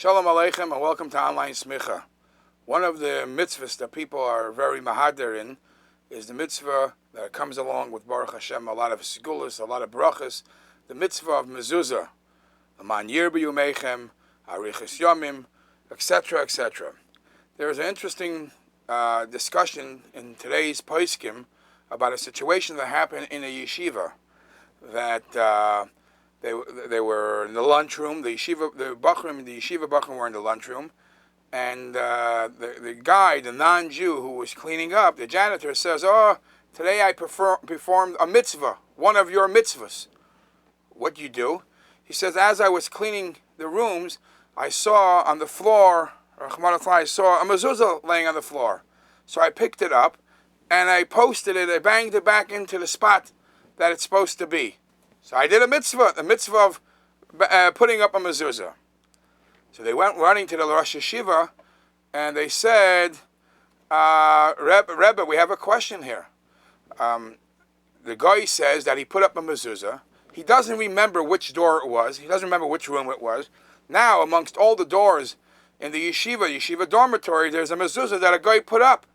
Shalom Aleichem and welcome to Online Smicha. One of the mitzvahs that people are very mahader in is the mitzvah that comes along with Baruch Hashem, a lot of segulas, a lot of brachas, the mitzvah of Mezuzah, Aman Yirbu Yumechem, Arichas Yomim, etc., etc. There is an interesting discussion in today's poskim about a situation that happened in a yeshiva that they were in the lunchroom. The bachrim were in the lunchroom, and the guy, the non-Jew who was cleaning up, the janitor says, "Oh, today I performed a mitzvah, one of your mitzvahs." What do you do? He says, "As I was cleaning the rooms, I saw on the floor, I saw a mezuzah laying on the floor. So I picked it up, and I posted it, I banged it back into the spot that it's supposed to be. So I did a mitzvah, the mitzvah of putting up a mezuzah." So they went running to the Rosh Yeshiva, and they said, Rebbe, we have a question here. The guy says that he put up a mezuzah. He doesn't remember which door it was. He doesn't remember which room it was. Now, amongst all the doors in the yeshiva dormitory, there's a mezuzah that a guy put up.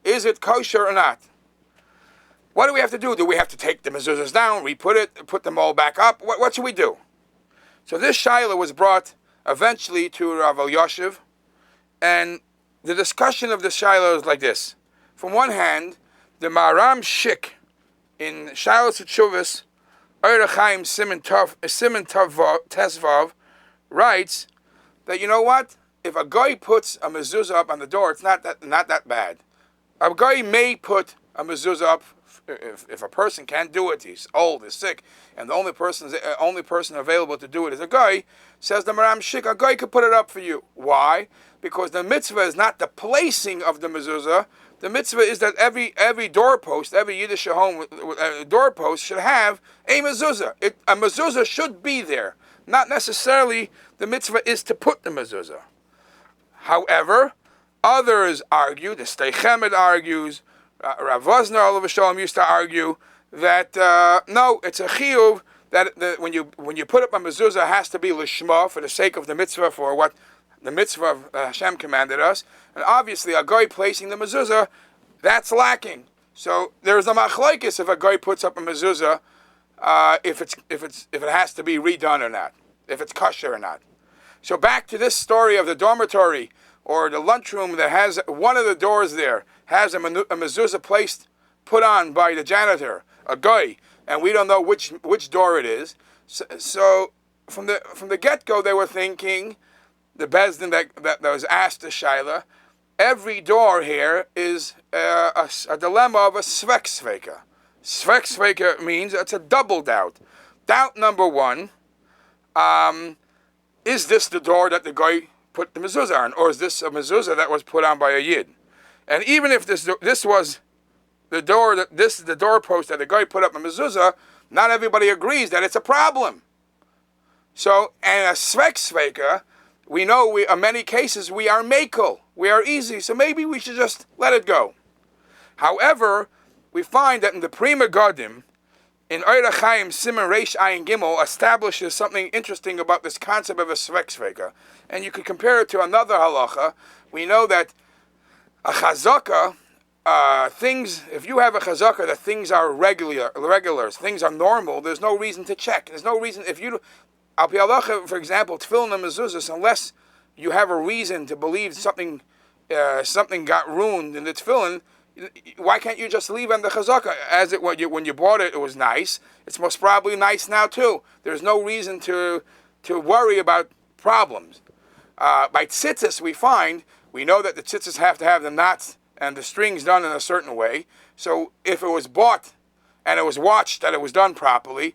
Is it kosher or not? What do we have to do? Do we have to take the mezuzahs down, re-put it, put them all back up? What should we do? So this shaila was brought eventually to Rav Elyashiv, and the discussion of this shaila is like this. From one hand, the Maram Shik in Shailas Teshuvos, Ohr HaChaim Siman Tesvav, writes that, you know what? If a guy puts a mezuzah up on the door, it's not that bad. A guy may put a mezuzah up if a person can't do it, he's old, he's sick, and the only person available to do it is a guy. Says the Maram Shik, a guy could put it up for you. Why? Because the mitzvah is not the placing of the mezuzah. The mitzvah is that every doorpost, every Yiddish home doorpost should have a mezuzah. A mezuzah should be there. Not necessarily the mitzvah is to put the mezuzah. However, others argue, the Stei Chemed argues, Rav Vosner Olav Shalom used to argue that no, it's a chiyuv that when you put up a mezuzah, it has to be lishma, for the sake of the mitzvah, for what the mitzvah of Hashem commanded us. And obviously, a guy placing the mezuzah, that's lacking. So there's a machlokes if a guy puts up a mezuzah, if it has to be redone or not, if it's kosher or not. So back to this story of the dormitory or the lunchroom that has one of the doors there has a mezuzah put on by the janitor, a guy, and we don't know which door it is. So from the get-go, they were thinking, the bezdin that was asked the shaila, every door here is a dilemma of a svek sveka. Svek sveka means it's a double doubt. Doubt number one, is this the door that the guy put the mezuzah on, or is this a mezuzah that was put on by a yid? And even if this was the door, this is the doorpost that the guy put up a mezuzah, not everybody agrees that it's a problem. So, and a svek sveka, we know in many cases we are mekel, we are easy, so maybe we should just let it go. However, we find that in the Prima Gadim, in Ohr HaChaim Siman Reish Ayin Gimel, establishes something interesting about this concept of a svek sveka. And you could compare it to another halacha. We know that a chazaka, if you have a chazaka that things are regular, things are normal, there's no reason to check. There's no reason, if you, al pi halacha, for example, tefillin and mezuzahs, unless you have a reason to believe something got ruined in the tefillin, why can't you just leave on the chazaka? When you bought it, it was nice. It's most probably nice now too. There's no reason to worry about problems. By tzitzis, we know that the tzitzis have to have the knots and the strings done in a certain way. So if it was bought and it was watched that it was done properly,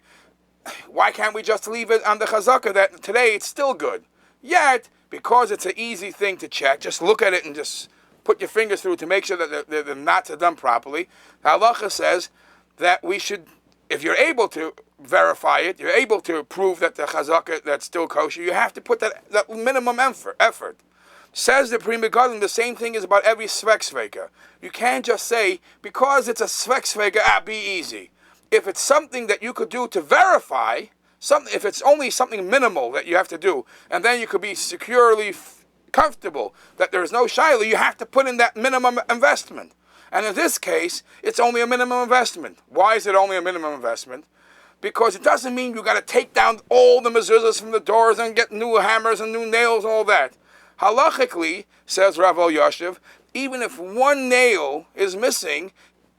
why can't we just leave it on the chazaka that today it's still good? Yet, because it's an easy thing to check, just look at it and just put your fingers through to make sure that the knots are done properly. The halacha says that we should, if you're able to verify it, you're able to prove that the chazaka that's still kosher, you have to put that minimum effort. Says the Pri Megadim, the same thing is about every svek sveka. You can't just say, because it's a svek sveka, be easy. If it's something that you could do to verify, if it's only something minimal that you have to do, and then you could be securely comfortable that there is no shaila, you have to put in that minimum investment. And in this case, it's only a minimum investment. Why is it only a minimum investment? Because it doesn't mean you got to take down all the mezuzahs from the doors and get new hammers and new nails and all that. Halachically, says Rav Elyashiv, even if one nail is missing,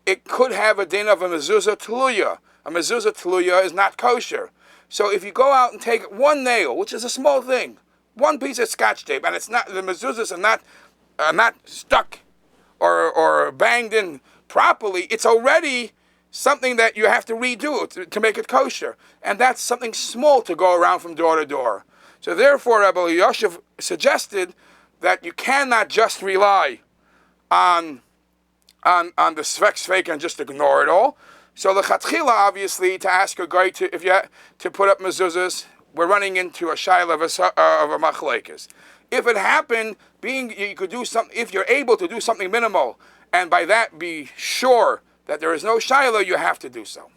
it could have a din of a mezuzah teluya. A mezuzah teluya is not kosher. So if you go out and take one nail, which is a small thing, one piece of Scotch tape, and it's not, the mezuzahs are not stuck or banged in properly, it's already something that you have to redo to make it kosher. And that's something small to go around from door to door. So therefore, Rabbi Elyashiv suggested that you cannot just rely on the svek and just ignore it all. So the chatchila, obviously, to ask a guy to put up mezuzahs, we're running into a shaila of a machlekes. If it happened, you could do something. If you're able to do something minimal, and by that be sure that there is no shaila, you have to do so.